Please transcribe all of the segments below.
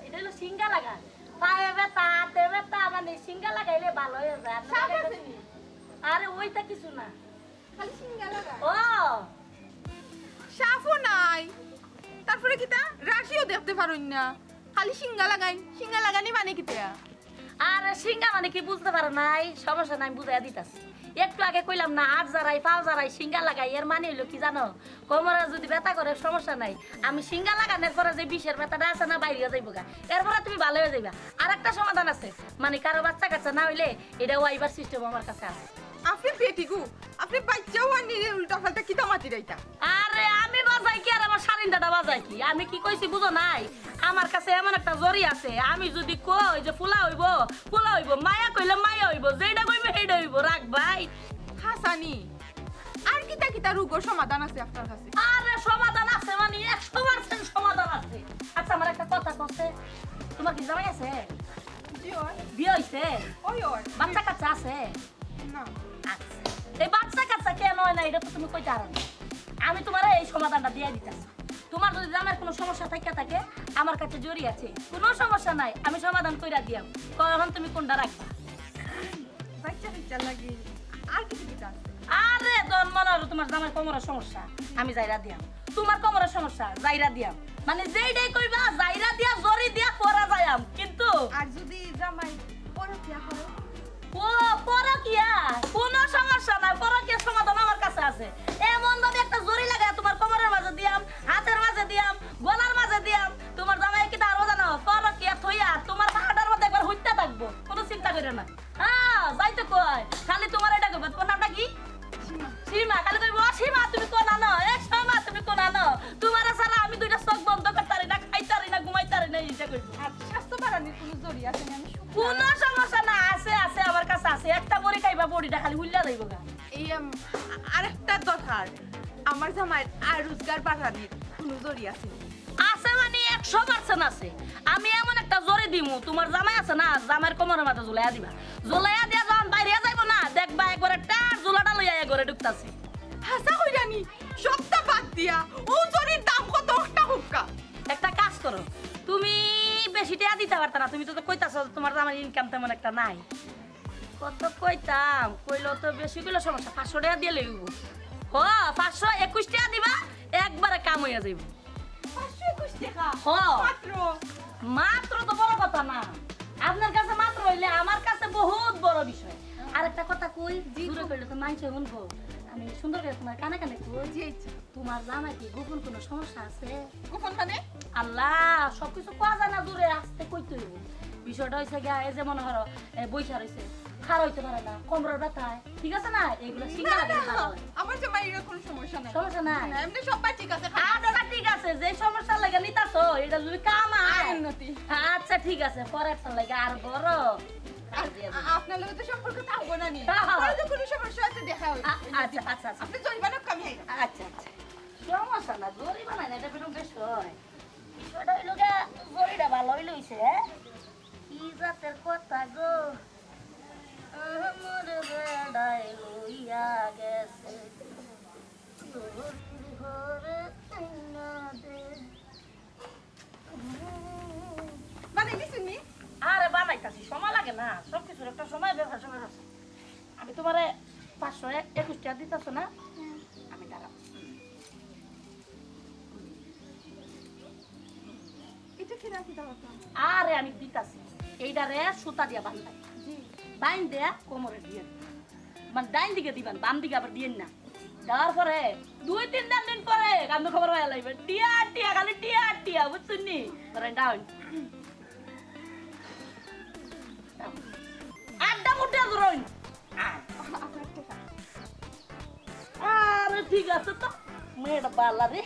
এটা হলো সিঙ্গা লাগা পায়ে ব্যথা হাতে ব্যথা মানে সিঙ্গা লাগাইলে ভালো হয়ে যায় আরে ওইটা কিছু না খালি সিঙ্গা লাগা ও সাফও নাই তারপরে কিতা রাশিও দেখতে পারুন না খালি সিঙ্গা লাগানি মানে কিতা আরে সিঙ্গা মানে কি বুঝতে পারো নাই সমস্যা নাই বুঝাইয়া দিতাছি একটু আগে কইলাম না হাত জারাই পাও জারাই সিঙ্গা লাগাই এর মানে হইলো কি জানো কোমরে যদি ব্যথা করে সমস্যা নাই আমি সিঙ্গা লাগানোর পরে যে বিষের ব্যথাটা আছে না বাইরে যাইব গা এরপরে তুমি ভালো হয়ে যাইবা আর একটা সমাধান আছে মানে কারো বাচ্চা কাচ্চা না হইলে এটা ওয়াইবার সিস্টেম আমার কাছে আছে আপনি পেটিগু আপনি বাচ্চাও আনি উল্টা পাল্টা কিতা মাতি রাইতা আরে আমি বাজাই কি আর আমার সারিন্দাটা বাজাই কি আমি কি কইছি বুঝো নাই আমার কাছে এমন একটা জরি আছে আমি যদি কই যে ফুলা হইব মায়া কইলে মায়া হইব যেটা কইবে সেইটা হইব রাখ ভাই হাসানি আর কিতা কিতা রোগের সমাধান আছে আপনার কাছে আরে সমাধান আছে মানে 100% সমাধান আছে আচ্ছা আমার একটা কথা কইছে তোমার কি জামাই আছে জি ওই বিয়ে হইছে ওই বাচ্চা কাচ্চা আছে না আচ্ছা এই বাচ্চা কাচ্চা কেন হয় না এটা তো তুমি কইতে পারো না আমি তোমারে এই সমাধানটা দিয়ে দিতেছি তোমার যদি জামার কোনো সমস্যা থাকে আমার কাছে জড়ি আছে কোনো সমস্যা নাই আমি সমাধান কইরা দিয়াম কখন তুমি কোনটা রাখবা বাচ্চা লাগি আর কিছু কিতা আরে জন মনে হলো তোমার জামার কোমরের সমস্যা আমি যাইরা দিয়াম তোমার কোমরের সমস্যা যাইরা দিয়াম মানে যেইটাই কইবা যাইরা দিয়া জড়ি দিয়া পরা যায়াম কিন্তু আর যদি জামাই পরকিয়া করে ও পরকিয়া কোনো সমস্যা নাই পরকিয়া সমাধান আমার কাছে আছে এমন ভাবে একটা জড়ি লাগায় তোমার কোমরের মাঝে দিয়াম হাতের মাঝে দিয়াম গলার মাঝে দিয়াম তোমার জামাই কি তারও জানো পরকিয়া থইয়া তোমার হাড়ের মধ্যে একবার হইতে থাকবো কোনো চিন্তা করে না হ্যাঁ যাইতে কই খালি তোমার এটা কইবা তোমার নামটা কি সীমা খালি কইবো সীমা তুমি কোন আনো সীমা তুমি কোন আনো তোমার ছাড়া আমি দুইটা চোখ বন্ধ করতারি না খাইতারি না ঘুমাইতারি না এইটা কইবো আর স্বাস্থ্য বাড়ানোর কোনো জড়ি আছে না আমি কোনো সমস্যা না আছে আমার কাছে আছে একটা বড়ি খাইবা বড়িটা খালি হুল্লা যাইব গা এই আরেকটা দরকার আমার জামাই আর রোজগার বাড়ানোর কোনো জড়ি আছে আছে মানে 100% আছে আমি এমন একটা জড়ি দিমু তোমার জামাই আছে না জামাইয়ের কোমরের মাথা ঝুলাইয়া দিবা ঝুলাইয়া দিয়া যখন বাইরে যাইব না দেখবা একবারে টার ঝুলাটা লইয়া ঘরে ঢুকতাছে হাসা কইরানি সবটা বাদ দিয়া ও জড়ির দাম কত টাকা একটা কাজ করো তুমি বেশি টাকা দিতে পারতা না তুমি তো কইতাছো তোমার জামাই ইনকাম তেমন একটা নাই কত কইতাম কইলো তো বেশি কইলো সমস্যা 500 টাকা দিয়ে লইব হ 521 টাকা দিবা একবারে কাম হইয়া যাইব 521 টাকা মাত্র মাত্র তো বড় কথা না আপনার কাছে মাত্র হইলে আমার কাছে বহুত বড় বিষয় আরেকটা কথা কই দূরে কইলে তো মাইছে শুনবো আমি সুন্দর করে তোমার কানে কানে কই জি তোমার জামাই কি গোপন কোনো সমস্যা আছে গোপন মানে আল্লাহ সবকিছু কোয়া যায় না দূরে আসতে কইতে হইব বিষয়টা হইছে গিয়া এই যে মনে করো বইসা রইছে খার হইতে পারে না কোমরের ব্যথা ঠিক আছে না এগুলো সিঙ্গা লাগে আমার জামাই এর কোনো সমস্যা নাই সমস্যা নাই না এমনি সব ঠিক আছে আচ্ছা ঠিক আছে যে সমস্যা লাগে নিতাছো এটা যদি কাম হয় উন্নতি আচ্ছা ঠিক আছে পরেরটা লাগে আর বড় আপনার লগে তো সম্পর্ক থাকবো না নি পরে তো কোনো সমস্যা আছে দেখা হবে আচ্ছা আচ্ছা আপনি জরিমানা কম আইবা আচ্ছা আচ্ছা সমস্যা না জরিমানা না এটা বেরো বেশ হয় বিষয়টা হইলো গা জরিটা ভালো হইলো হইছে কি জাতের কথা গো আমার বেড়ায় লইয়া গেছে ঘরে না দে মানে কিছু নি আরে বানাইতাছি সময় লাগে না সবকিছুর একটা সময় সময় আছে আমি তোমারে 521 টাকা দিতেছো না আমি দাঁড়াও এটা কি রাখি দাও তো আরে আমি দিতাছি এইটারে সুতা দিয়া বান্ধাই জি বাইন দেয়া কোমরে দিয়ে মানে ডাইন দিকে দিবেন বাম দিকে আবার দিয়েন না দেওয়ার পরে 2-3 দিন পরে কান্দ খবর হয়ে লাগবে টিয়া খালি টিয়া বুঝছেন নি ধরেন ডাউন আড্ডা মুটে ধরুন আরে ঠিক আছে তো মেয়েটা পাল্লা রে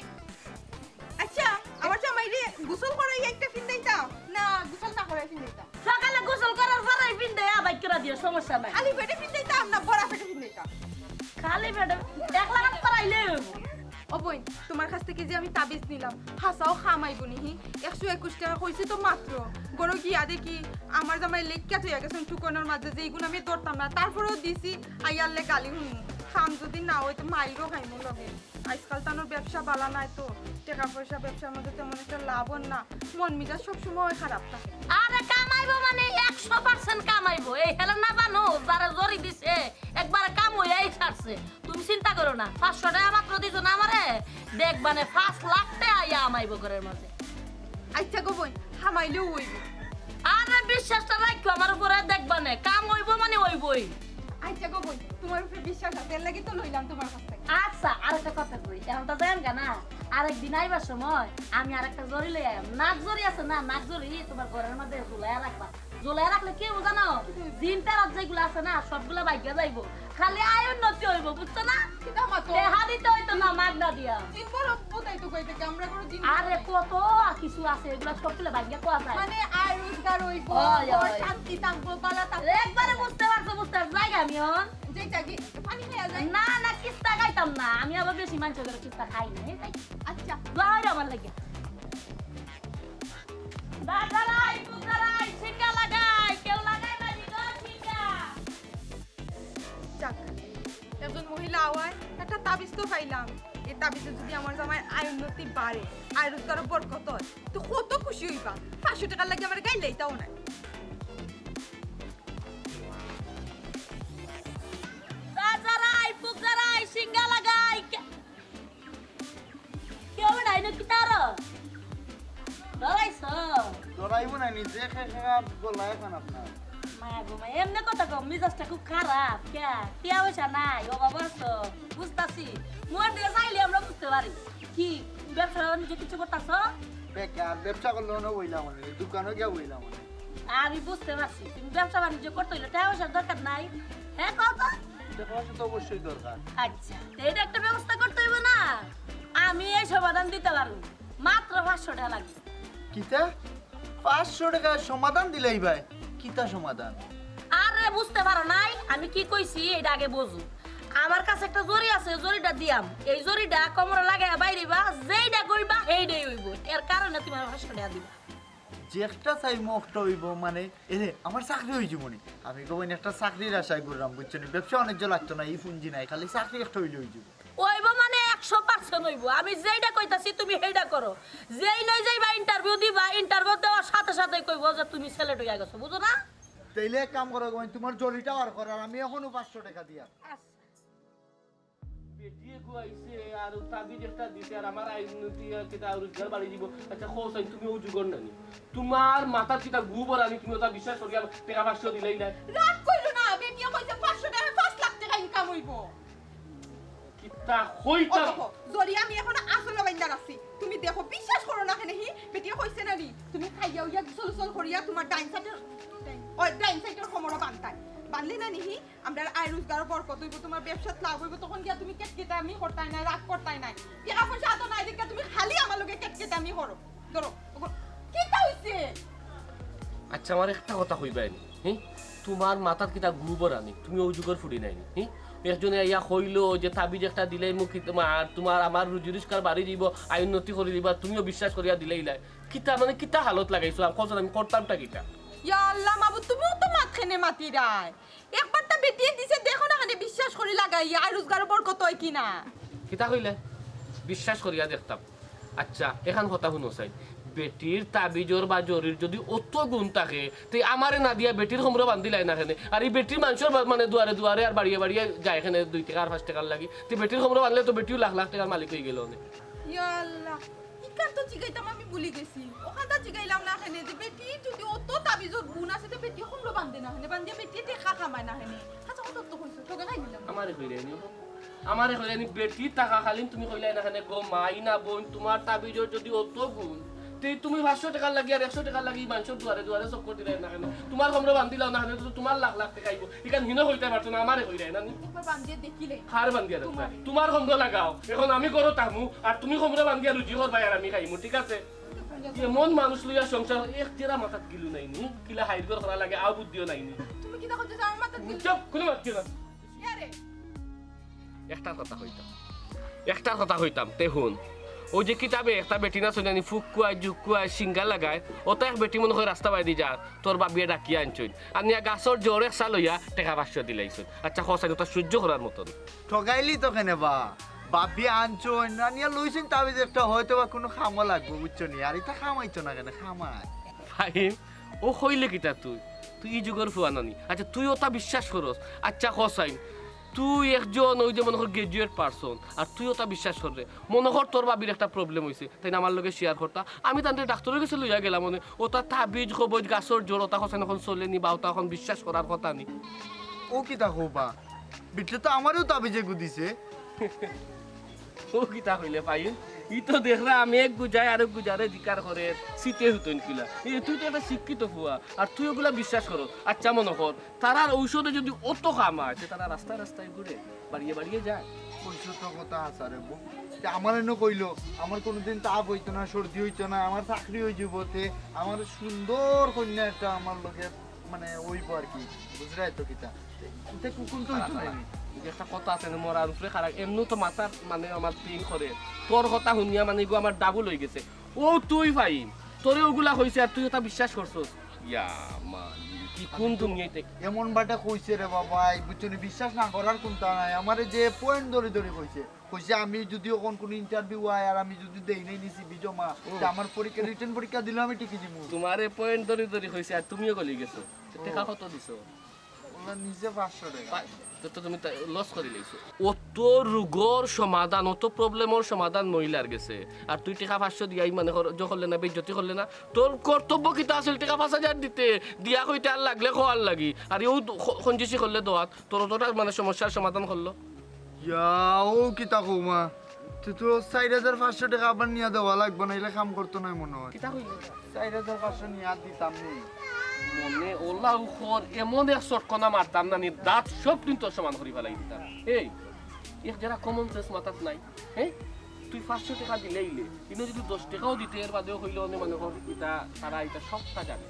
আচ্ছা আমার জামাই রে গোসল করাই একটা ফিন দিতাম না গোসল না করাই ফিন দিতাম সকালে গোসল করার পরেই পিন দেয়া বাইক করে দিও সমস্যা নাই খালি পেটে ফিন দিতাম না বড়া পেটে ফিন দিতাম খালি পেটে দেখলা না করাইলে ও বই তোমার কাছ থেকে যে আমি তাবিজ নিলাম হাসাও খামাইব নিহি 121 টাকা কইছি তো মাত্র গরো গিয়া দেখি আমার জামাই লেখা তুই গেছেন টুকনের মাঝে যে এইগুলো আমি ধরতাম না তারপরেও দিছি আইয়ারলে গালি হুম খাম যদি না হইতো মাইরও খাইমু লগে আজকাল তানোর ব্যবসা বালা নাই তো টাকা পয়সা ব্যবসার মধ্যে তেমন একটা লাভও না মন মেজাজ সবসময় খারাপ থাকে আরে কামাইবো মানে 100% কামাইবো এই হেলা না বানো যারা জরি দিছে একবার কাম হইয়াই ছাড়ছে তুমি চিন্তা করো না 500 টাকা মাত্র দিছো না আমারে দেখবানে 5 লাখ টাকা আইয়া আমাইবো ঘরের মাঝে আচ্ছা গো বোন হামাইলেও হইব আরে বিশ্বাসটা রাখো আমার উপরে দেখবানে কাম হইবো মানে হইবই আচ্ছা গো বোন তোমার উপরে বিশ্বাস আছে এর লাগি তো লইলাম তোমার কাছ থেকে আচ্ছা আরেকটা কথা কই এখন তো জানেন কেন আরেকদিন আইবার সময় আমি আরেকটা জরি লই আইম নাক জরি আছে না নাক জরি তোমার ঘরের মধ্যে ঝুলাইয়া রাখবা ঝুলাইয়া রাখলে কি হবো জানো দিন তারাত যেগুলো আছে না সবগুলা বাইকে যাইবো খালি আয় উন্নতি হইব বুঝছো না কিটা মাতো দেহা দিতে হইতো না মাগনা দিয়া দিন বড় বোতাই তো কইতে কি আমরা কোনো দিন আরে কত কিছু আছে এগুলা সবগুলা বাইকে কোয়া যায় মানে আয় রোজগার হইব ওই, ওর ওই। শান্তি থাকবো বালা থাকবো একবারে বুঝতে পারছো জায়গা আমি হন যেটা কি পানি খাওয়া যায় না না কিস্তা খাইতাম না আমি আবার বেশি মানুষ করে কিস্তা খাই না আচ্ছা যাই আমার লাগে দাদারাই পুজারাই ছিকা লাগাই কেউ লাগাই না দিগো ছিকা যাক একজন মহিলা আওয়ায় একটা তাবিজ তো পাইলাম এই তাবিজে যদি আমার জামাই আয় উন্নতি বাড়ে আয় রোজগার বরকত হয় তো কত খুশি হইবা 500 টাকা লাগে আমার গাইলেই তাও না দাদারাই পুজারাই সিঙ্গা লাগাই কেউ নাই না কিতারো ধরাইছো ধরাইব না নিজে খারাপ গলা এখন আপনার মায়া গো মায়া এমনি কথা কম মিজাজটা খুব খারাপ কে টিয়া পয়সা নাই ও বাবা তো বুঝতাছি মন দিয়ে চাইলে আমরা বুঝতে পারি কি ব্যবসা বাণিজ্য কিছু করতাছ বেকার ব্যবসা করলে না বইলাম মানে দোকানে গিয়া বইলাম মানে আমি বুঝতে পারছি তুমি ব্যবসা বাণিজ্য করতে হইলে টাকা পয়সার দরকার নাই হ্যাঁ কথা টাকা তো অবশ্যই দরকার আচ্ছা তো এটা একটা ব্যবস্থা করতে হইব না আমি এই সমাধান দিতে পারবো মাত্র 500 টাকা লাগবে কিতা 500 টাকা সমাধান দিলেই ভাই কিতা সমাধান আরে বুঝতে পারো নাই আমি কি কইছি এটা আগে বুঝু আমার কাছে একটা জরি আছে জরিটা দিয়াম এই জরিটা কোমরে লাগায় বাইরিবা যেইটা কইবা এইটাই হইব এর কারণে তুমি আমার 500 টাকা দিবা যে একটা চাই মুখটা হইব মানে এরে আমার চাকরি হইছে মনে আমি কইন একটা চাকরির আশায় করলাম বুঝছেন ব্যবসা বাণিজ্য লাগতো না এই পুঁজি নাই খালি চাকরি একটা হইলে হইছে হইব মানে 100% হইব আমি যেইটা কইতাছি তুমি সেইটা করো যেই নই যাইবা ইন্টারভিউ দিবা ইন্টারভিউ দেওয়ার সাথে সাথে কইব যে তুমি সিলেক্ট হইয়া গেছো বুঝো না তাইলে এক কাম করো কইন তোমার জরিটা আর করার আমি এখনো 500 টাকা দিয়া বেটিয়ে কইছে আর তাবিজ একটা দিতে আর আমার আইনতি কিটা রোজগার বাড়ি দিব আচ্ছা খোসাই তুমি ও জুগর নানি তোমার মাথা কিটা গুবর আমি তুমি ওটা বিশ্বাস করি টাকা 500 দিলেই না রাগ কইলো না বেটিয়া কইছে 500 টাকা 5 লাখ টাকা ইনকাম হইব কিটা হইতা জরি আমি এখন আসলে বাইন্দার আছি তুমি দেখো বিশ্বাস করো না কেন হি বেটিয়া কইছে না নি তুমি খাইয়া উইয়া চল করিয়া তোমার ডাইন সাইডের খমরা বানতাই বানলে না নিহি আমরা আয় রোজগার বরকত হইব তোমার ব্যবসা লাভ হইব তখন গিয়া তুমি কেটকেটা আমি করতাই না রাগ করতাই নাই টাকা পয়সা আতো নাই দেখে তুমি খালি আমার লগে কেটকেটা আমি করো ধরো কিটা হইছে আচ্ছা আমার একটা কথা কইবাইনি হি তোমার মাথার কিটা গুবর আমি তুমি ও জুগর ফুড়ি নাইনি হি একজনে ইয়া কইলো যে তাবিজ একটা দিলেই মুখ তোমার আমার রুজি রোজগার বাড়ি দিব আয় উন্নতি করে দিবা তুমিও বিশ্বাস করিয়া দিলেই লাই কিতা মানে কিতা হালত লাগাইছো আমি করতামটা কিটা ইয়া আল্লাহ মাবুদ তুমিও তো মাথেনে মাতি রাই একবার তা বেটিয়ে দিছে দেখো না খানে বিশ্বাস করে লাগাই আর রোজগার বরকত হয় কিনা কিতা কইলে বিশ্বাস করিয়া দেখতাম আচ্ছা এখন কথা শুনো চাই বেটির তাবিজর বা জরির যদি অত গুণ থাকে তাই আমারে না দিয়া বেটির হোমরা বান্ধিলাই না এখানে আর এই বেটির মানুষের মানে দুয়ারে দুয়ারে আর বাড়িয়ে বাড়িয়ে যায় এখানে 2 টাকা আর 5 টাকার লাগি তুই বেটির হোমরা বানলে তো বেটিও লাখ লাখ টাকার মালিক হয়ে গেল ইয়া আল্লাহ ইকান তো জিগাইতাম আমি ভুলি গেছি ওখানটা জিগাইলাম না খানে যে বেটি যদি অত তাবিজর গুণ আছে তো বেটি হোমরা বান্ধে না খানে বান্ধিয়া বেটি টাকা কামায় না খানে আচ্ছা কত তো কইছো তোকে খাই দিলাম আমারে কইলেনি আমারে কইলেনি বেটি টাকা খালিন তুমি কইলাই না এখানে গো মাই না বোন তোমার তাবিজর যদি অত গুণ তে তুমি 500 টাকা লাগি আর 100 টাকা লাগি মানুষের দুয়ারে দুয়ারে সব করতে দেয় না কেন তোমার হোমরা বান্ধিলাও না কেন তো তোমার লাখ লাখ টাকা আইব ইকান হিনো হইতে পারতো না আমারে কইলাই না একবার বান্ধিয়া দেখিলে হার বান্ধিয়া দাও তোমার হোমরা লাগাও এখন আমি করো তামু আর তুমি হোমরা বান্ধিয়া রুজি করবাই আর আমি খাইমু ঠিক আছে এমন মানুষ লইয়া সংসার এক তেরা মাথাত গিলু নাইনি কিলা হাইর করা লাগে আও বুদ্ধিও নাইনি তুমি কি দেখো যে আমার মাথা দিল চুপ কোনো মাত কি না ইয়ারে একটা কথা হইতাম তে হুন ওই যে কিতাবে একটা বেটি না শুনে ফুক কুয়ায় জুক কুয়ায় সিঙ্গা লাগায় ওটা এক বেটি মনে হয় রাস্তা বাইদি যা তোর বাবিয়ে ডাকিয়া আনছুন আর নিয়া গাছর জোর এক সাল লইয়া টেকা 500 দিলাইছুন আচ্ছা খসাই ওটা সহ্য করার মতন ঠগাইলি তো কেনে বা বাপি আনছো না নিয়ে লইছেন তাবিজ একটা হয়তো বা কোনো খামা লাগবে বুঝছো নি আর এটা খামাইছো না কেন খামায় ফাহিম ও হইলে কিতা তুই তুই এই যুগের ফুয়ানানি আচ্ছা তুই ওটা বিশ্বাস করস আচ্ছা খসাই তুই একজন ওই যে মনে কর গ্রাজুয়েট পারসন আর তুই ওটা বিশ্বাস করে মনে কর তোর বাবির একটা প্রবলেম হয়েছে তাই না আমার লগে শেয়ার করতা আমি তাদের ডাক্তারের কাছে লইয়া গেলাম মানে ওটা তাবিজ খবজ গাছর জোর ওটা খসাই এখন চলেনি বা ওটা এখন বিশ্বাস করার কথা নি ও কি তা বা বিটলে তো আমারও তাবিজে গুদিছে ও কিতা হইলে পাইন ই তো দেখরা আমি এক গুজাই আর এক গুজারে জিকার করে সিতে হইতন কিলা তুই তো একটা শিক্ষিত ফুয়া আর তুই ওগুলা বিশ্বাস করো আচ্ছা মনে কর তারার ঔষধে যদি অত খামায় তারা রাস্তায় রাস্তায় ঘুরে বাড়িয়ে বাড়িয়ে যায় কইছো তো কথা আসারে বউ আমার এনে কইলো আমার কোনোদিন তাপ হইতো না সর্দি হইতো না আমার চাকরি হয়ে যাবতে আমার সুন্দর কন্যা একটা আমার লোকে মানে ওইব আর কি বুঝলাই তো কিতা এটা কুকুন তো হইতো না একটা কথা আছে মরার উপরে খারাপ এমনি তো মাথার মানে আমার পিং করে তোর কথা শুনিয়া মানে গো আমার ডাবল হয়ে গেছে ও তুই ভাই তোরে ওগুলা হইছে আর তুই ওটা বিশ্বাস করছস ইয়া মালি কি কোন দুনিয়াতে এমন বাটা কইছে রে বাবা বুঝছো বিশ্বাস না করার কোনটা নাই আমারে যে পয়েন্ট ধরে ধরে কইছে কইছে আমি যদিও কোনো ইন্টারভিউ হয় আর আমি যদি দেই নাই নিছি বিজমা আমার পরীক্ষা রিটেন পরীক্ষা দিলে আমি টিকে দিমু তোমারে পয়েন্ট ধরে ধরে হইছে আর তুমিও গলি গেছো টাকা কত দিছো ওরা নিজে 500 টাকা তো তুমি লস করে লইছো অত রোগর সমাধান অত প্রবলেমের সমাধান মহিলার গেছে আর তুই টাকা 500 দিয়াই মানে করলে না বেজ্জতি করলে না তোর কর্তব্য কিতা আছিল টাকা 5000 দিতে দিয়া কইতে আর লাগলে খোয়ার লাগি আর ও খঞ্জিসি করলে দোয়াত তোর তোটা মানে সমস্যার সমাধান করলো ইয়াও কি তা কমা তুই তো 4500 টাকা আবার নিয়ে দেওয়া লাগবে না এলে কাম করতো না মনে হয় কিতা কইলি 4500 নিয়ে দিতাম নেই মনে ওলা উখর এমন এক চটকনা মারতাম না নি দাঁত সব কিন্তু সমান করি ফেলাই দিতাম এই এক যারা কমন সেন্স মাথাত নাই হ্যাঁ তুই 500 টাকা দিলেইলে কিন্তু যদি 10 টাকাও দিতে এর বাদেও হইলো মানে ঘর এটা তারা এটা সবটা জানে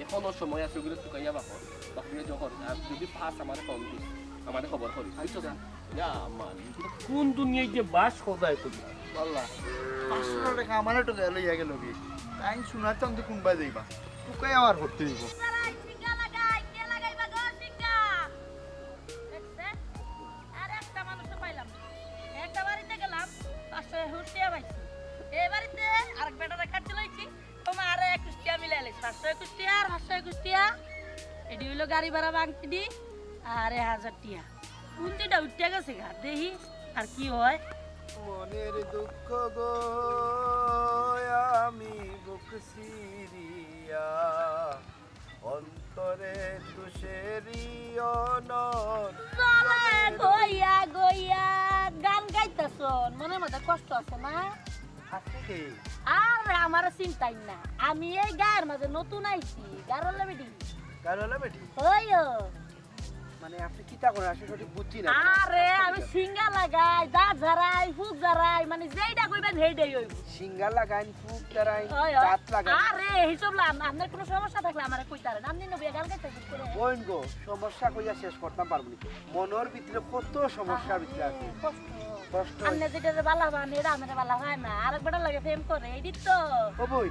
এখনো সময় আছে ওগুলো চুকাইয়া বাপর বাকিরে যখন আর যদি পাস আমার ফোন দিস আমাদের খবর করিস বুঝছো না ইয়া মালি কোন দুনিয়ায় যে বাস খোদায় তুমি আল্লাহ 500 টাকা আমারও তো লইয়া গেল কি তাই শোনার চান তো কোনবা যাইবা টুকাই আমার করতে দিব সিঙ্গা লাগাই কে লাগাইবা গো সিঙ্গা দেখছে আর একটা মানুষ পাইলাম একটা বাড়িতে গেলাম পাশে হুটিয়া পাইছি এই বাড়িতে আরেক বেটারে কাটতে লইছি তোমার আরে 21 টিয়া মিলাই লাইছি 521 টিয়া আর 521 টিয়া এডি হইলো গাড়ি ভাড়া বাংতি দি আর 1000 টিয়া উনতিটা উঠতে গেছে গা দেখি আর কি হয় মনের দুঃখ গো আমি বুক সিরিয়া অন্তরে তুষেরি অনর চলে গইয়া গইয়া গান গাইতাছন মনে মধ্যে কষ্ট আছে না আছে কি আর আমার চিন্তাই না আমি এই গায়ের মাঝে নতুন আইছি গারলে বেটি কারলা বেটি ওইও মানে আপনি কিটা করে আসলে সঠিক বুঝছি না আরে আমি সিঙ্গা লাগাই দাঁত ঝাড়াই ফুক ঝাড়াই মানে যেইটা কইবেন সেইটাই হইব সিঙ্গা লাগাইন ফুক দাঁড়াই ওই, ওই। দাঁত লাগাইন আরে হিসাব লাম আপনার কোনো সমস্যা থাকলে আমারে কইতারেন আপনি নবিয়া গান গাইতে করে বোন গো সমস্যা কইয়া শেষ করতাম পারবো না মনের ভিতরে কত সমস্যার ভিতরে আছে কষ্ট কষ্ট আপনি যেটা বালা ভান এটা আমারে বালা হয় না আরেক বেটা লাগে ফেম করে এইদিত তো ও বোন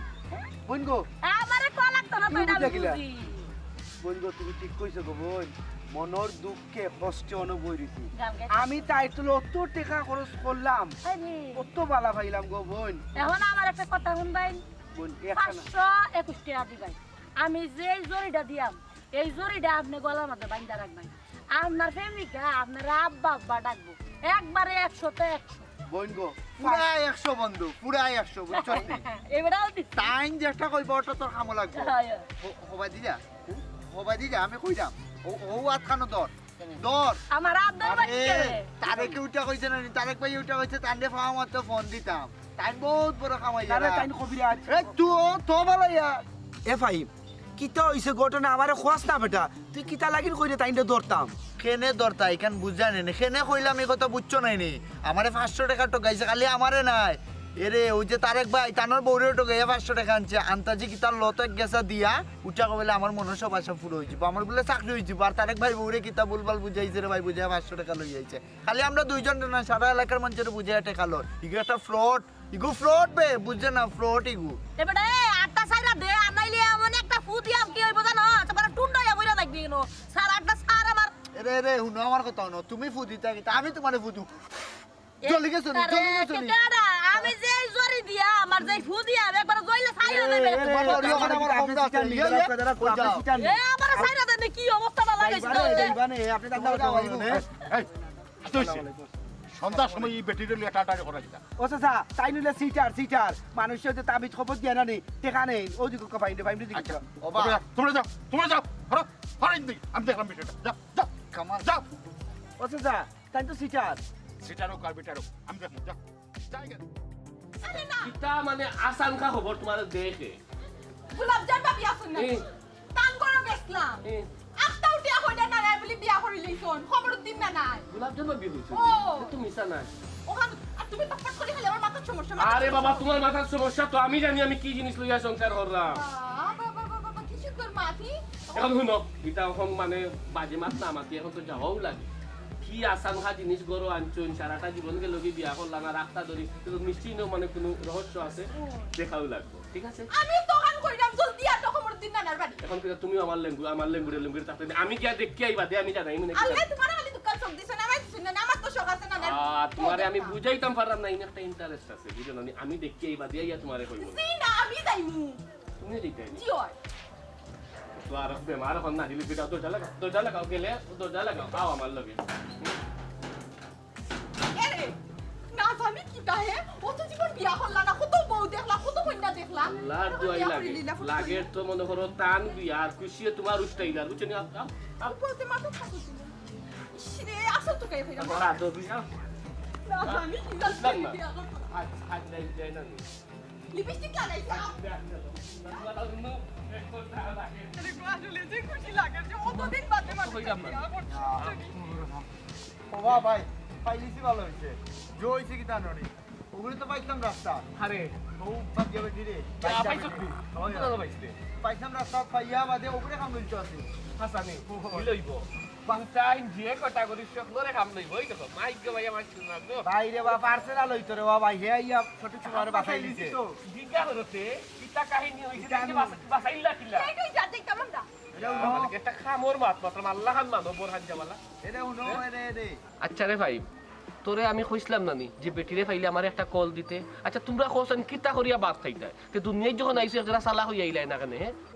বোন গো আমারে কল লাগতো না তো এটা আমি বুঝা গেলা। বুঝি বোন গো তুমি ঠিক কইছো গো বোন মনের দুঃখে কষ্টে অনুভব হইছি গান গাইতে আমি তাই তো অত টাকা খরচ করলাম আরে কত বালা পাইলাম গো বোন এখন আমার একটা কথা শুনবাই বোন একটা না 521 টাকা দিবাই আমি যে জরিটা দিয়াম এই জরিটা আপনি গলার মধ্যে বাইন্ধা রাখবেন আপনার প্রেমিকা আপনার আব্বা আব্বা ডাকবো একবারে 100 তে 100 বোন গো পুরা 100 বন্ধু পুরা 100 বুঝছস নি এবারেও দিচ্ছি টাইম যেটা কইব ওটা তোর কামো লাগবে হবাই দি যা হবাই দি যা আমি কইরাম ও আতখানো দর দর আমার আব্বা বাচ্চা তারেকে উঠা কইছে না তারেক ভাই উঠা কইছে তান্ডে ফাওয়া মত ফোন দিতাম টাইম বহুত বড় কামাই তাহলে যারা তাই কবিরাজ এ তুই তো ভালাইয়া এ ফাইম কিতা হইছে ঘটনা আমারে খোয়াস না বেটা তুই কিতা লাগিন কইরে তাইনটা ধরতাম কেনে দরতা এখান বুঝা নেই কেনে কইলাম এই কথা বুঝছো নাই নি আমারে 500 টাকা টোকাইছে খালি আমারে নাই এরে ওই যে তারেক ভাই তানোর বউরে টোকাইয়া 500 টাকা আনছে আন্তাজি কি তার লতক গেছা দিয়া উঠা কইলে আমার মনে সব আশা পুরো হইছে আমার বলে চাকরি হইছে আর তারেক ভাই বউরে কিতা বলবাল বুঝাইছে রে ভাই বুঝাইয়া 500 টাকা লই আইছে খালি আমরা দুইজন না সারা এলাকার মানুষের বুঝাইয়া টাকা লয় ইগো একটা ফ্রড ইগু ফ্রড বে বুঝছেন না ফ্রড ইগু এবারে আটটা সাইরা দে আনাইলে এমন একটা ফু দিয়াম কি হইব জানো তারপরে টুন্ডাইয়া বইরা দেখবি কেন স্যার আটটা স্যার আমার এরে রে হুনো আমার কথা হনো তুমি ফুদিতা কি আমি তোমারে ফুদু জলদি গেছো নি জলদি গেছো নি আমি যে জরি দিয়া আমার যে ফু দিয়া একবার জইলে সাইরা দেবে তোমার অডিও কাটা আমার কম দাও এ আমার সাইরা দেবে কি অবস্থাটা লাগাইছিল আপনি দাদা এই তুই সন্ধ্যার সময় এই বেটির লিয়ে টাটারি করা দিতা ও চাচা তাই নিলে সিটার মানুষ হচ্ছে তাবিজ খবর দিয়ে না নেই টেকা নেই ওই দিকে পাইনি দিকে ওবা তোমরা যাও হরো হরেন দিই আমি দেখলাম বেটিটা যাও যাও কামাল যাও ও চাচা তাই তো সিটার সেটারও কার বেটারও আমি দেখলাম যাও যাই গেল আরে না কিতা মানে আশঙ্কা খবর তোমার দেখে গোলাপ জান ভাবি আসুন না টান করে গেছলাম আটটা উঠিয়া হইলে না নাই বলি বিয়া করি লইছন খবর দিন না নাই গোলাপ জামা বিয়ে হয়েছে ও। তুমি মিশা নাই ওখান আর তুমি টকটক করে খালি আমার মাথার সমস্যা আরে বাবা তোমার মাথার সমস্যা তো আমি জানি আমি কি জিনিস লইয়া সংসার করলাম বাবা কি সুন্দর মাথি এখন শুনো এটা এখন মানে বাজে মাত না মাতি এখন তো যাওয়াও লাগে কি আশঙ্কা জিনিস গরো আনছুন সারাটা জীবনকে লগি বিয়া করলাম আর রাস্তা ধরি কিন্তু নিশ্চয়ই মানে কোনো রহস্য আছে দেখাও লাগবে ঠিক আছে আমি দোকান কইরাম জলদি আর খবর দিন না বাড়ি এখন কিন্তু তুমি আমার লেঙ্গুরে তাতে আমি কি আর দেখি আইবা দে আমি জানাই মানে আল্লাহ তোমার খালি দোকান সব দিছ না আমার দিছ না আমার তো শখ আছে না তোমারে আমি বুঝাইতাম পারলাম না ইন একটা ইন্টারেস্ট আছে বুঝো না আমি দেখি আইবা দে ইয়া তোমারে কইব না আমি যাইমু তুমি দিতাই জি হয় তো আর বেমার হন না দিলি বিটা দরজা লাগাও গেলে দরজা লাগাও আও আমার লগে এরে না জানি কি তাহে ও তো জীবন বিয়া করলা না কত বউ দেখলা কত কন্যা দেখলা লাগ দোয়াই লাগে লাগের তো মনে করো টান বিয়া আর খুশিয়ে তোমার উস্তাইলার বুঝছো নি আও বলতে মাথা খাতো রে আসল তো কাই ফেরা আমার আদর বিয়া না জানি কি জানি বিয়া করলা হাত নাই যায় না লিপস্টিক লাগাইছা আরে গো আসলে যে খুশি লাগে যে অতদিন বাদে বিয়া করছো ওবা ভাই পাইলিছি ভালো হইছে জো হইছে কি জানো নি ওগুলো তো পাইতাম রাস্তা আরে ও ভাগ্য বেটি রে পাইতাম রাস্তা পাইয়া বাদে ওগুলো কাম লইতো আছে হাসানি কি লইব টাইম যে কটা করি সকলরে কাম লইব ওই দেখো মাইক গো ভাই আমার শুনা গো ভাই রে বা পার্সেল লইতো রে ভাই হে আইয়া ছোট ছোট বাসাই দিছে জিজ্ঞা করতে কিতা কাহিনী হইছে যে বাসাইলা কিলা এই কই যা দেখ কেমন দা একটা খামোর মাত মাত্র আল্লাহ খান মানো বোরহান জামালা এটা উনো রে আচ্ছা রে ভাই তোরে আমি কইছিলাম নানি যে বেটিরে ফাইলে আমার একটা কল দিতে আচ্ছা তোমরা কোসন কিতা করিয়া বাদ খাইতা তে দুনিয়ায় যখন আইছো একজরা সালা হই আইলাই না কেন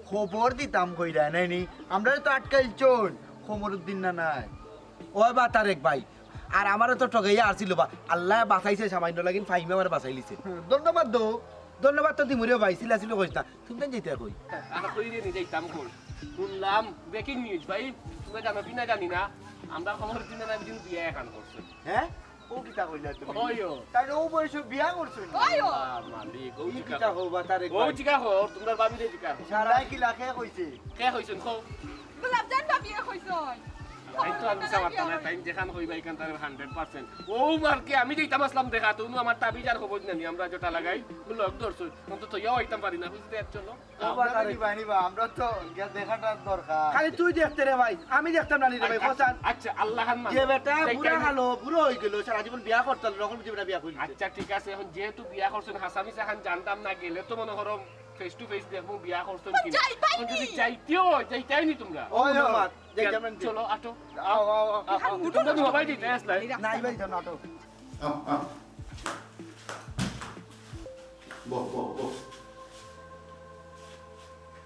খবর দিতাম কইরা নাই নি আমরা তো আটকাইছন খমরউদ্দিন না নাই ওই বা তারেক ভাই আর আমারও তো ঠগাইয়া আসছিল বা আল্লাহ বাঁচাইছে সামান্য লাগিন ফাইমে আমার বাঁচাই লিছে ধন্যবাদ দো ধন্যবাদ তো দিমুরিও ভাই ছিল কইস না তুমি তো যেতে কই আর কইরে নি যাইতাম কই শুনলাম ব্রেকিং নিউজ ভাই তুমি জানো কি না জানি না আমরা খবর দিন না দিন বিয়া এখন করছে হ্যাঁ ও কিতা কইলা তুমি ওইও তাই ও বয়স বিয়া করছনি ওইও মালিক ই কিটা হো বা তারেক ও ভাই জিকা হো তোমরা ভাবি দে জিকা সারাই কি লাখে কইছে কে হইছেন কও গোলাপ জান ভাবি কইছন তাই তো আমি সামাতা না তাই যেখান হইবা এখান তার 100% ও মারকে আমি যেতাম আসলাম দেখা তো আমার তাবিজ আর খবর জানি আমরা যেটা লাগাই লক ধরছই অন্তত ইয়া হইতাম পারি না বুঝতে চলো আমরা নিবা আমরা তো দেখাটা দরকার খালি তুই দেখতে রে ভাই আমি দেখতাম না রে ভাই কোসান আচ্ছা আল্লাহ খান যে বেটা বুড়া হলো বুড়ো হই গেল সারা জীবন বিয়া করতে যখন জীবনে বিয়া কইলি আচ্ছা ঠিক আছে এখন যেহেতু বিয়া করছেন হাসামি সাহান জানতাম না গেলে তো মনে করো ফেস টু ফেস দেখবো বিয়া করছেন কি এখন যদি যাইতাই নি তোমরা ও মাত যাইতাম চলো আটো আও আও তোমরা মোবাইল দিতে আসলাই নাই ভাই তো নাটক বহ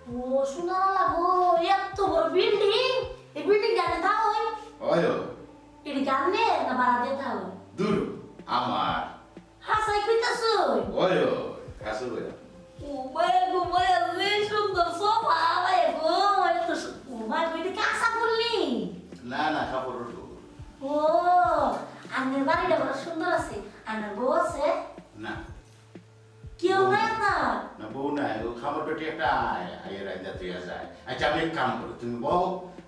ও শোনা লাগো এত বড় বিল্ডিং এই বিল্ডিং জানে তা হই ওয়ো এটি জানে না বাড়া দে তা হই দূর আমার হাসাই কইতাছই ওয়ো কাসু ও মায়ে রে সুন্দর সোফা ভাই গো এত ও মাই কইতে কাঁচা বললি না কাপড় ও আন্নের বাড়িটা বড় সুন্দর আছে আন্নের বউ আছে না কেউ নাই না না বউ নাই ও খাবার পেটে একটা আয়ের রাজা তুই যায় আচ্ছা আমি এক কাম করি তুমি বহ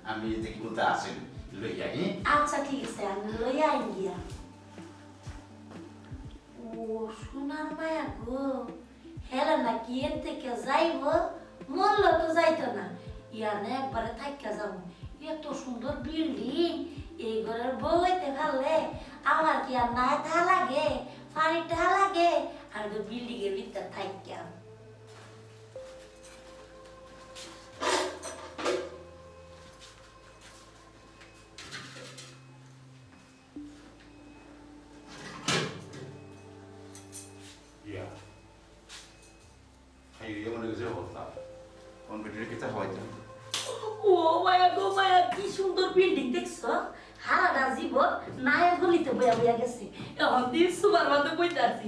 আমি দেখি কোথায় আসেন লই যাই আচ্ছা ঠিক আছে আমি লইয়া আইন গিয়া ও সোনার মায়া গো হেলা না কি এর থেকে যাইব মরল তো যাইতো না ইয়ানে একবারে থাইকা যাব এত সুন্দর বিল্ডিং এই ঘরের বউ হইতে পারলে আমার কি আর না থা লাগে পানিটা লাগে আর তো বিল্ডিং এর ভিতর থাইকা ও মায়া গো মায়া কি সুন্দর বিল্ডিং দেখছো হারাটা জীবন নায়ের গলিতে বইয়া বইয়া গেছে এখন দিন সুবার মধ্যে বইতে আছি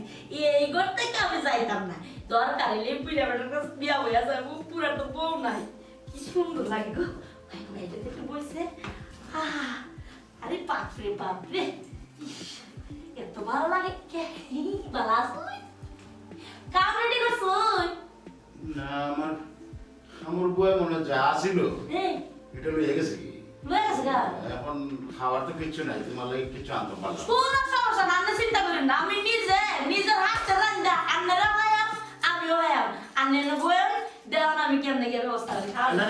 এই ঘর থেকে আমি যাইতাম না দরকার হলে বুড়া বেটার কাছে বিয়া বইয়া যাবো পুরা তো বউ নাই কি সুন্দর লাগে গো মায়া মাইটা একটু বইছে আরে বাপরে বাপরে এত ভালো লাগে কে ভালো আসলে কাম রেডি করছো না আমার বউয়ে মনে যা ছিল হ্যাঁ এটা লইয়া গেছে কি লয়ে গেছে গা এখন খাওয়ার তো কিচ্ছু নাই তোমার লাগে কিছু আনতে পারলাম কোনো সমস্যা না আপনি চিন্তা করেন না আমি নিজের হাতে রান্না আন্নারা হয়াম আমিও হয়াম আন্নের বয়াম দেওয়ান আমি কেমনে গিয়ে ব্যবস্থা করি না না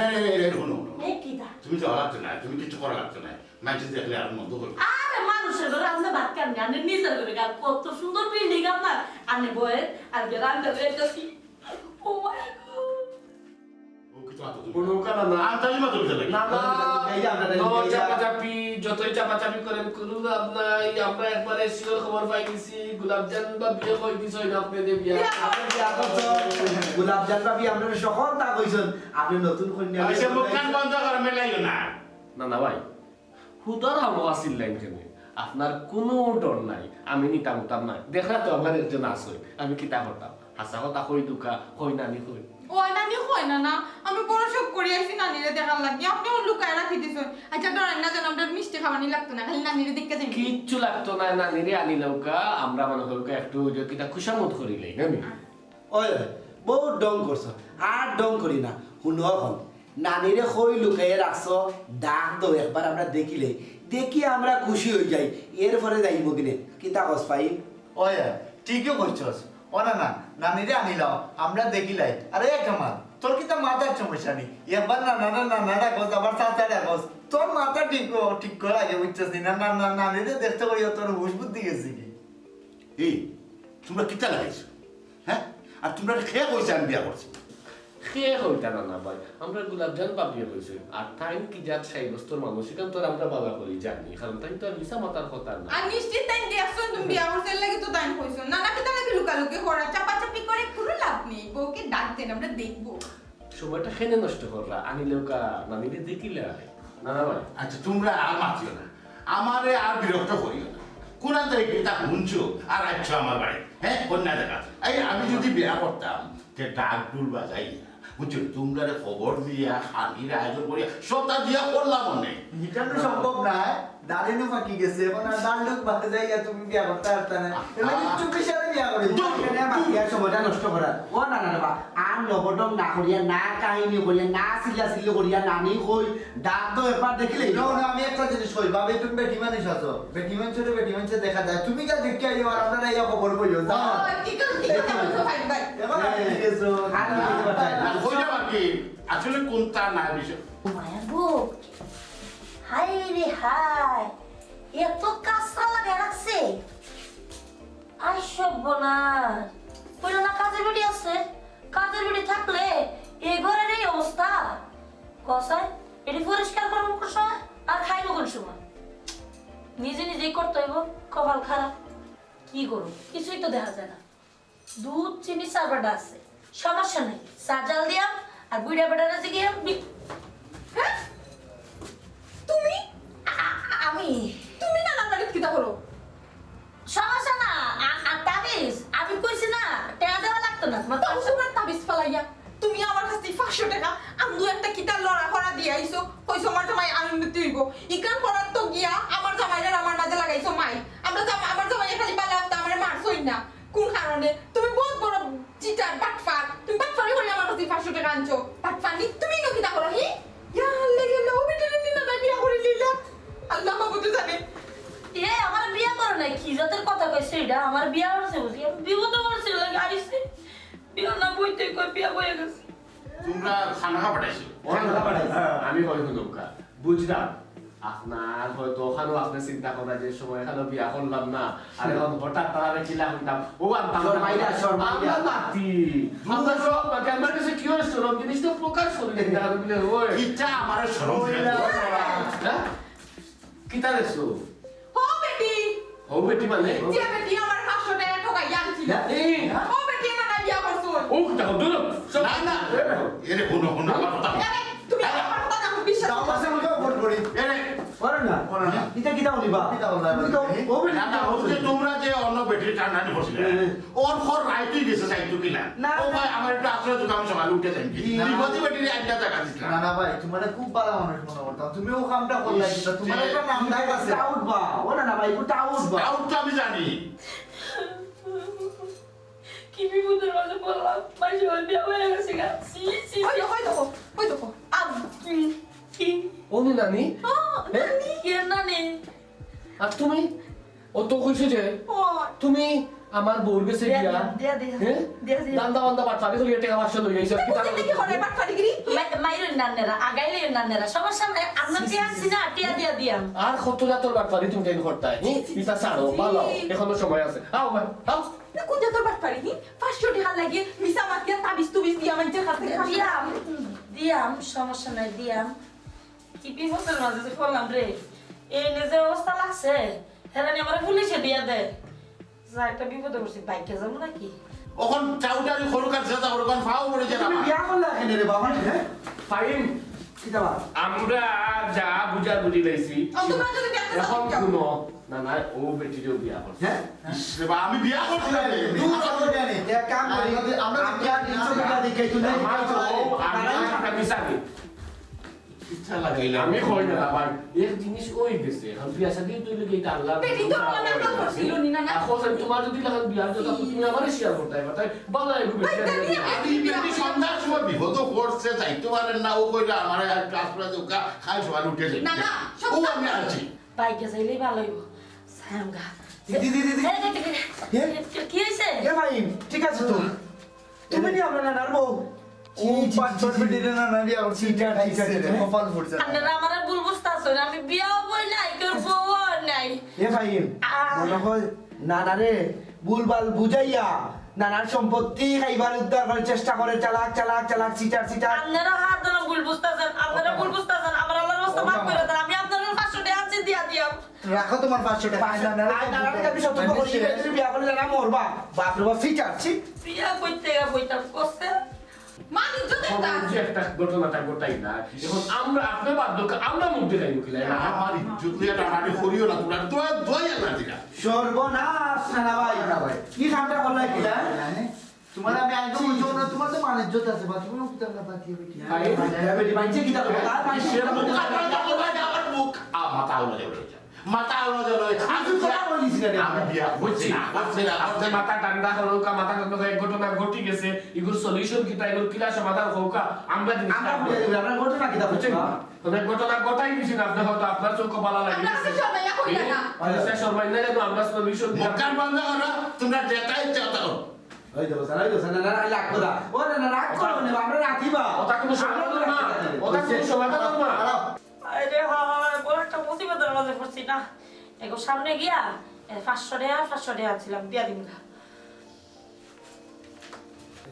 শোনো কিটা তুমি তো হারাচ্ছ না তুমি কিছু করা লাগছো না মানুষ দেখলে আর মন্দ করবে আরে মানুষের ঘরে আপনি ভাত খান আন্নে নিজের ঘরে গান কত সুন্দর বিল্ডিং আপনার আন্নে বয়ের আর গে রান্না রেখেছি ও মাই ও কিছু আনতে কোনো কারণ না আনতালি মাত্র লাগে না না চাপাচাপি যতই চাপাচাপি করেন করুন আপনার আমরা একবারে শিওর খবর পাই গেছি গোলাপজান বা বিয়ে কই দিছ আপনি দে বিয়া গোলাপ জান ভাবি আমরা সকল তা কইছেন আপনি নতুন কন্যা এসে মুখ কান বন্ধ করে মেলাইও না না না ভাই হুদার হামো আসিল লাইন কেনে আপনার কোনো ডর নাই আমি নিতাম উতাম নাই দেখা তো আমার একজন আসই আমি কিতা করতাম হাসা কথা কই দুকা কই নানি কই ওই নানি কই না না আমি বড় শোক করে আইছি নানিরে দেখার লাগি আপনি ও লুকায় রাখি দিছেন আচ্ছা ধরেন না যেন আমরা মিষ্টি খাওয়ানি লাগতো না খালি নানিরে দেখতে যাই কিচ্ছু লাগতো না নানিরে আনিলৌকা আমরা মনে করুকা একটু যে কিতা খুশামত করিলাই না ওই বহুত ডং করছ আর ডং করি না শুনো হল নানিরে কই লুকাইয়ে রাখছ ডাক দো একবার আমরা দেখিলে দেখি আমরা খুশি হয়ে যাই এর পরে যাইব কিনে কিতা কস পাই ওই ঠিকই করছস ও না না নানিরে আনিলাম আমরা দেখিলাই আরে কামাল তোর কি তো মাথার সমস্যা নেই এবার না না না না না গোস আবার চাচারা গোস তোর মাথা ঠিক করে আগে বুঝছিস না না না নানিরে দেখতে করি তোর হুশ বুদ্ধি গেছে কি এই তোমরা কিতা লাগাইছো হ্যাঁ আর তোমরা খেয়ে কইছে আমি বিয়া করছি খেয়ে হইতা না না ভাই আমরা গোলাপজান পাপিয়ে কইছি আর টাইম কি যাত সেই বস্তুর মানুষ এখান তো আমরা বাবা করি জানি কারণ তাই তো আর মিশা মাতার কথা না আর মিষ্টি তাই দেখছন তুমি বিয়া করতে লাগি তো তাই কইছো না না কিতা লাগি লুকালুকি করা চাপাচাপি করে কোনো লাভ নেই বউকে ডাক দেন আমরা দেখবো সময়টা খেনে নষ্ট কররা আনিলেওকা নানিরে দেখিলে না না ভাই আচ্ছা তোমরা আর মাতিও না আমারে আর বিরক্ত করিও না কোন তারিখে তা শুনছো আর আচ্ছা আমার বাড়ি হ্যাঁ কন্যা দেখা এই আমি যদি বিয়া করতাম তে ডাক ডুল বাজাই বুঝছো তোমরা খবর দিয়া খানির আয়োজন করিয়া সবটা দিয়া করলাম মনে এটা তো সম্ভব না দাঁড়িয়ে ফাঁকি গেছে এখন আর দাঁড় লোক বাদে যাইয়া তুমি বিয়া করতে পারতা না এবার চুপি সারে বিয়া করে বাকিয়ার সময়টা নষ্ট করা ও না না বা আর নবটম না করিয়া না কাহিনী করিয়া না সিলা সিলো করিয়া নানি কই ডাক তো একবার দেখিলে আমি একটা জিনিস কই বাবে তুমি বেটি মানুষ আছো বেটি মানুষে দেখা যায় তুমি যা দেখতে আইও আর আমরা ইয়া খবর কইও যা ঠিক আছে ভাই ভাই এখন এসো আর হইলে বাকি আসলে কোনটা না বিষয় মায়া গো হাই রে হাই এত কাঁচা লাগে রাখছে আই সর্বনাশ কইলো না কাজের বেটি আছে কাজের বেটি থাকলে এই ঘরের এই অবস্থা কসাই এটি পরিষ্কার করবো কোন সময় আর খাইবো কোন সময় নিজে নিজেই করতে হইব কপাল খারাপ কি করবো কিছুই তো দেখা যায় না দুধ চিনি চারবাটা আছে সমস্যা নেই চা জাল দিয়াম আর বুড়া বেটারা যে গিয়ে হ্যাঁ তুমি আমি তুমি না না বাড়িতে কিতা করো সমস্যা না তাবিজ আমি কইছি না টাকা দেওয়া লাগতো না তোমার তখন তোমার তাবিজ ফালাইয়া তুমি আমার কাছে 500 টাকা আমি দু একটা কিতার লড়া করা দিয়ে আইছো কইছো আমার জামাই আনন্দিত হইব ইকান করার তো গিয়া আমার জামাইরা আমার মাঝে লাগাইছো মাই আমরা আমার জামাই খালি বালা আসতে আমার মারছই না কোন কারণে তুমি বহুত বড় চিটার বাটফার তুমি বাটফারি করে আমার কাছে 500 টাকা আনছো বাটফানি তুমি নো কিতা করো হি ইয়া আল্লাহ ইয়া ও বিটা দিন না বিয়া করে লিলা আল্লাহ মাবুদ জানে এ আমার বিয়া করে নাই কি জাতের কথা কইছে এটা আমার বিয়া হচ্ছে বুঝি আমি বিপদ করছি লাগে আইছে বিয়া না বইতে কই বিয়া হয়ে গেছে তোমরা খানা পাঠাইছো আমি কই নৌকা বুঝলাম আপনার হয়তো ওখানেও আপনি চিন্তা করা যে সময় এখানে বিয়া করলাম না আর এখন হঠাৎ তারা রেখিলা হইতাম ও আনতাম আমরা নাতি আমরা সব নাতি আমার কাছে কি হয়েছে সরম জিনিসটা প্রকাশ করি না দেখা বলে ওই কিটা আমার শরম হ্যাঁ কিতা দেখছো ও বেটি ও বেটি মানে যে বেটি আমার 500 টাকা ঠকাইয়া আনছিল এই ও বেটি আমার বিয়া করছো ও কিতা দূর সব না না এরে হুনো হুনো আমার কথা তুমি আমার কথা না বিশ্বাস তাও পাশে মুখে ফোন করি এরে ওরে না ওরে না। এটা কিটা হলিবা কিতা বললা ও বেটি না না ও যে তোমরা যে অন্য বেটির টানানি করছিলে ওর খর রাইতুই গেছে যাইতো কিলা না, ও ভাই আমার একটু আশ্রয় দিতে আমি সকালে উঠে যাই কি না। বিপদী বেটির আড্ডা দেখা দিছিলাম না না ভাই তোমার খুব ভালো মানুষ মনে করতাম তুমি ও কামটা করলা কিতা তোমার একটা নাম ডাক আছে আউট বা ওরে না ভাই এটা আউট বা আউট তো আমি জানি কি বিপদের মাঝে বললাম মাইসে ওই বিয়া হয়ে গেছে গা সি সি ওই দেখো কি ওনি নানি কে নানি আর তুমি ও তো কইছে যে তুমি আমার বউর কাছে দিয়া গিয়া দিয়া দিয়া হ্যাঁ দিয়া দিয়া দান্দা বান্দা বাটপাড়ি করিয়া টাকা পাঁচশো লই আইছো কি তার কি হরে বাট ফাটিগিরি মাইরুন নান্নেরা আগাইলে নান্নেরা সবার সামনে আপনার টিয়া আনছি না টিয়া দিয়া দিয়াম আর কত জাতর বাটপাড়ি তুমি টাইম করতাই এটা ছাড়ো ভালো এখনো সময় আছে আও ভাই আও কোন জায়গার বাট ফাটি 500 টাকা লাগিয়ে মিছা মাতিয়া তাবিজ তুবিজ দিয়া মাইতে খাতে দিয়াম দিয়াম সমস্যা নাই দিয়াম কি বিপদের মাঝে যে করলাম রে এই নিজে অবস্থা লাগছে হেরানি আমার পুলিশে দিয়া দে যা একটা বিপদে পড়ছি বাইকে যাবো নাকি ওখান চাউটারি খরকার যেটা ওরকম ফাও পড়ে যায় তুমি আমার বিয়া করলা কেন রে বাবা হ্যাঁ ফাইন কিটা বা আমরা যা বুঝা বুঝি লাইছি তোমরা যদি দেখতে এখন শুনো না না ও বেটিরও বিয়া করছে হ্যাঁ সেবা আমি বিয়া করছি না রে। দূর আলো জানি এক কাম করি আমরা আমি আর নিচে বিয়া দেখে তুই আমার তো আমি একটা মিশাবি ইচ্ছা লাগাইলাম আমি কই না আবার এক জিনিস ওই গেছে এখন বিয়া শাদী তুই লগে এটা আল্লাহ বেটি তো আমার নাম করছিল নি না এখন তোমার যদি লাগান বিয়া তো তুমি আমারে শেয়ার করতে পারবে তাই বাংলা একটু বেশি আমি বেটি সন্ধ্যার সময় বিপদ করছে যাইতে পারেন না ও কইলা আমার আর ক্লাস করে দোকা খাই সকালে উঠে যাই না, না, ও আমি আছি বাইকে যাইলেই ভালো হইব সামগা দিদি দিদি কি হয়েছে এ ভাই ঠিক আছে তো তুমি নি আমরা না নারবো ও পাঁচ ছোট বেটির না না বিয়া করছি চিটা, চিটা, খাইছে রে, চিটা। কপাল ফুটছে আপনারা আমার ভুল বুঝতেছ আমি বিয়াও বই নাই কেউ বউ নাই এ ভাই মনে হয় নানারে ভুলভাল বুঝাইয়া নানার সম্পত্তি খাইবার উদ্ধার করার চেষ্টা করে চালাক চালাক চালাক চিটার চিটার আপনারা হাত ধরে ভুল বুঝতেছেন আপনারা ভুল বুঝতেছেন আমার আল্লাহর রাস্তা মাফ করে দেন আমি আপনাদের 500 টাকা আনছি দিয়া দিয়াম রাখো তোমার 500 টাকা নানারে আমি সতর্ক করি বেটির বিয়া করলে না মরবা বাপ রে বাপ চিটার ছি বিয়া কইতে বইতাম কষ্ট মানুষ যদি একটা ঘটনাটা ঘটাই না এখন আমরা আপনার বাধ্য আমরা মুখ দেখাই মুখিলা আমার ইজ্জত নিয়ে টানাটি করিও না তোমরা তো দয়া না দিলা সর্বনাশ নানা ভাই না ভাই। কি কামটা করলা কিলা তোমার আমি আগে বুঝো না তোমার তো মান ইজ্জত আছে বা তুমি উঠতে না পাতি বেটি বেটি মানছে কি তা তার মানছে আমার মুখ মাথা উড়ে যাবে মাথা উড়ে যাবে আমি কথা বলিস না রে আমি বিয়া করছি না করছি না আপনি মাথা ঠান্ডা করো কা মাথা ঠান্ডা এক ঘটনা ঘটি গেছে এগুলো সলিউশন কিটা এগুলো কিলা সমাধান হোক আমরা জিনিস আমরা বুঝে দিই আমরা ঘটনা কি তা বুঝছেন তবে ঘটনা ঘটাই দিছি না আপনি হয়তো আপনার চোখ বালা লাগে আমরা তো সবাই কইলা না আচ্ছা সবাই না জানো আমরা সলিউশন মক্কান বন্ধ করো তোমরা যেটাই চাও করো ওই দেখো না না রাগ করা ও না না রাগ করো না আমরা রাখিবা ওটা কোনো সমাধান না ওটা কোনো সমাধান না আরে হায় বড় একটা মুসিবতের মাঝে পড়ছি না এগো সামনে গিয়া 500 টাকা আনছিলাম দিয়া দিন গা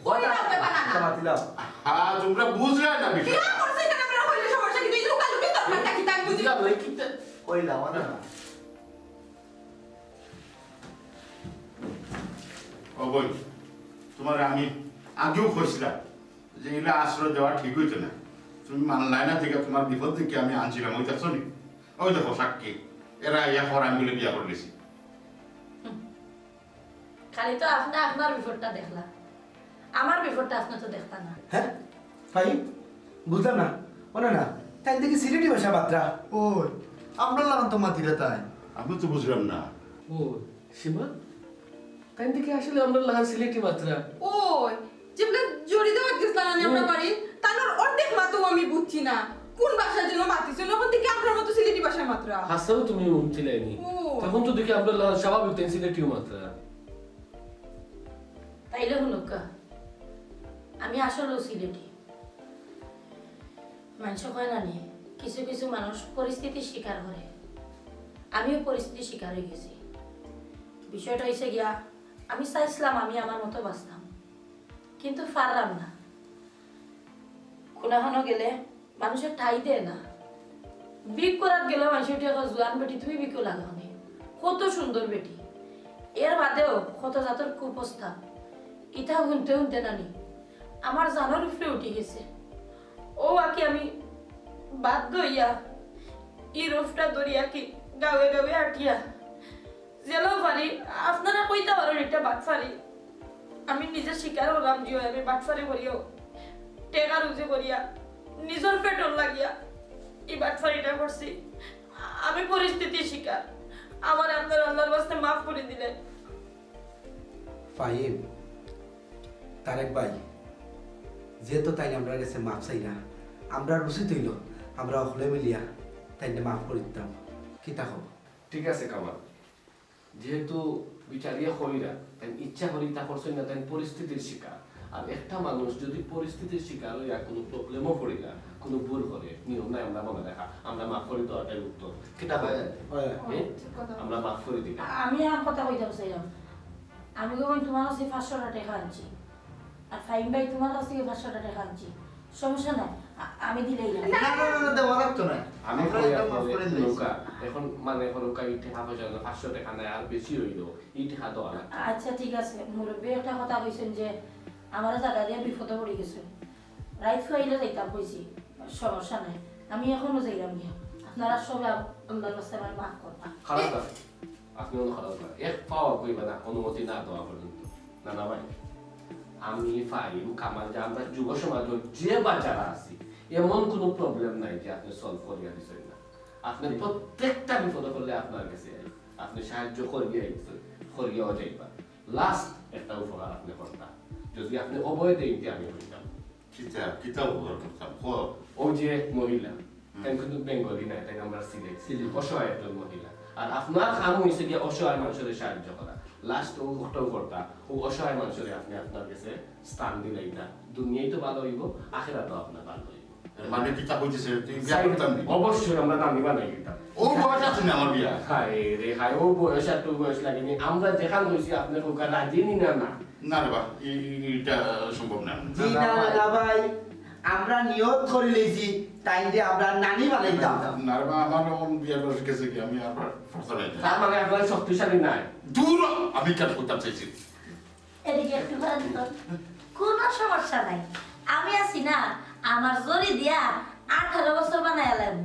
ওই না বানানা মাতিলাম হ্যাঁ তোমরা বুঝলে না কি বিষয় করছে এটা আমরা হইলে সমস্যা কি তুই লুকালুকি তরকারটা কি তাই বুঝি বুঝলাম না কিতে কইলা না ও বই তোমার আমি আগেও কইছিলাম যে এগুলা আশ্রয় দেওয়া ঠিক হইতো না তুমি মানলাই না থেকে তোমার বিপদ থেকে আমি আনছিলাম ওই দেখছো নি ওই দেখো সাক্ষী এরা ইয়া কর আমি বলে বিয়া করলেছি খালি তো আপনার বিপদটা দেখলা আমার বিপদটা আপনি তো দেখতা না হ্যাঁ ভাই বুঝলাম না ও না না তাই দেখি সিলেটি ভাষা বাত্রা ওই আমরা লাগান তো মাতিরে তাই আমি তো বুঝলাম না ও সীমা তাই দেখি আসলে আমরা লাগান সিলেটি মাত্রা ওই যেমন জড়ি দেওয়া গেছলা না আমরা বাড়ি তার অর্ধেক মাতো আমি বুঝছি না কোন ভাষার জন্য মাতিছিল ওখান থেকে আপনার মতো সিলেটি ভাষা মাত্রা হাসাও তুমি উঠছিলাইনি ও। তখন তো দেখি আমরা লাগান স্বাভাবিক তাই সিলেটি মাত্রা তাইলে হলো কা আমি আসলে সিলেটি মানুষ কয় না নি কিছু কিছু মানুষ পরিস্থিতির শিকার করে, আমিও পরিস্থিতির শিকার হয়ে গেছি। বিষয়টা হয়েছে গিয়া, আমি চাইছিলাম আমি আমার মতো বাঁচতাম, কিন্তু পারলাম না। কোনাখানো গেলে মানুষের ঠাই দেয় না, বিক করার গেলে মানুষের জোয়ান বেটি তুমি বিকো লাগানি, কত সুন্দর বেটি, এর বাদেও কত জাতের কুপ্রস্তাব, ইটা শুনতে শুনতে নানি আমার জানার উপরে উঠে গেছে। ও আকি আমি বাধ্য হইয়া ই রোফটা দরিয়া কি গাঁয়ে গাঁয়ে আটিয়া জেলেও পারি, আপনারা কইতে পারেন এটা বাটফারি। আমি নিজে স্বীকার হলাম যে আমি বাটফারি করিও টেকা রুজে করিয়া নিজের পেটর লাগিয়া এই বাটফারিটা করছি। আমি পরিস্থিতির শিকার, আমার আপনার আল্লাহর বাস্তে মাফ করে দিলেন। ফাহিম, তারেক ভাই, যেহেতু তাই আমরা গেছে মাফ চাই না, আমরা উচিত হইল আমরা হলে মিলিয়া তাই মাফ করে দিতাম, কি তা হব? ঠিক আছে কামাল, যেহেতু বিচারিয়া হইরা তাই ইচ্ছা করি তা করছেন না, তাই পরিস্থিতির শিকার। আর একটা মানুষ যদি পরিস্থিতির শিকার হইয়া কোনো প্রবলেমও পড়ি না, কোনো ভুল করে, নিয়ম নাই আমরা মনে দেখা, আমরা মাফ করে দেওয়াটাই উত্তর। কিতা হয়? আমরা মাফ করে দিই। আমি আর কথা কইতাম চাইলাম, আমি কখন তোমার কাছে 500 টাকা আনছি, আর ফাইম ভাই তোমার কাছ থেকে 500 টাকা আনছি, সমস্যা নাই, আমি দিলেই না। না না না, দেওয়া লাগতো না। আমি আমরা কই একদম মাফ করে দিয়েছি। নৌকা এখন মানে হরকা এই টাকা পয়সা না, 500 টাকা নাই আর বেশি হইলো, এই টাকা দেওয়া লাগতো। আচ্ছা ঠিক আছে, মুরব্বী একটা কথা কইছেন যে আমার জায়গা দিয়ে বিপদে পড়ে গেছেন, রাইত খাইলে যাইতাম কইছি, সমস্যা নাই, আমি এখনো যাইলাম গিয়া, আপনারা সবাই আল্লাহর কাছে আমার মাফ করবা। খারাপ না, আপনি কোনো খারাপ না, এক পাওয়া কইবা না অনুমতি না দেওয়া পর্যন্ত। না না ভাই, আমি ফাহিম কামাল যে আমরা যুব সমাজের যে বাচ্চারা আছি, এমন কোনো প্রবলেম নাই যে আপনি সলভ করিয়া দিচ্ছেন না। আপনি প্রত্যেকটা বিপদে পড়লে আপনার কাছে আই, আপনি সাহায্য করিয়া করিয়াও যাইবা। লাস্ট একটা উপকার আপনি করতাম, যদি আপনি অবয় দেন আমি হইতাম। কিতা উপকার করতাম? ওই যে মহিলা, তাই কিন্তু বেঙ্গলি নাই, তাই আমরা সিলেট, অসহায় একজন মহিলা। আর আপনার কাম হয়েছে গিয়ে অসহায় মানুষের সাহায্য করা। লাস্ট ও ঘটন করতা, ও অসহায় মানুষের আপনি আপনার কাছে স্থান দিলেই না, দুনিয়াই তো ভালো হইব, আখেরাতেও আপনার ভালো হইব। মানে কিতা কইতেছে তুই বিয়া করতাম নি? অবশ্যই আমরা দামি বানাই দিতাম। ও বয়স আছে না আমার বিয়া? হায় রে হায়, ও বয়স আর তোর বয়স লাগেনি, আমরা যেখান হয়েছি আপনার ওকে রাজি নি না না। না রে বা, এটা সম্ভব না। জি না না ভাই, আমরা নিয়ত করে লইছি তাই যে আমরা নানি বানাইতাম। না রে বা, আমার ওন বিয়ার বয়স গেছে কি, আমি আর পারতাম না। তার মানে আপনার শক্তিশালী নাই। দূর হ, আমি কেন করতাম চাইছি? এদিকে একটু ঘোরান তো, কোনো সমস্যা নাই, আমি আছি না, আমার জরি দিয়া 18 বছর বানাইলাম।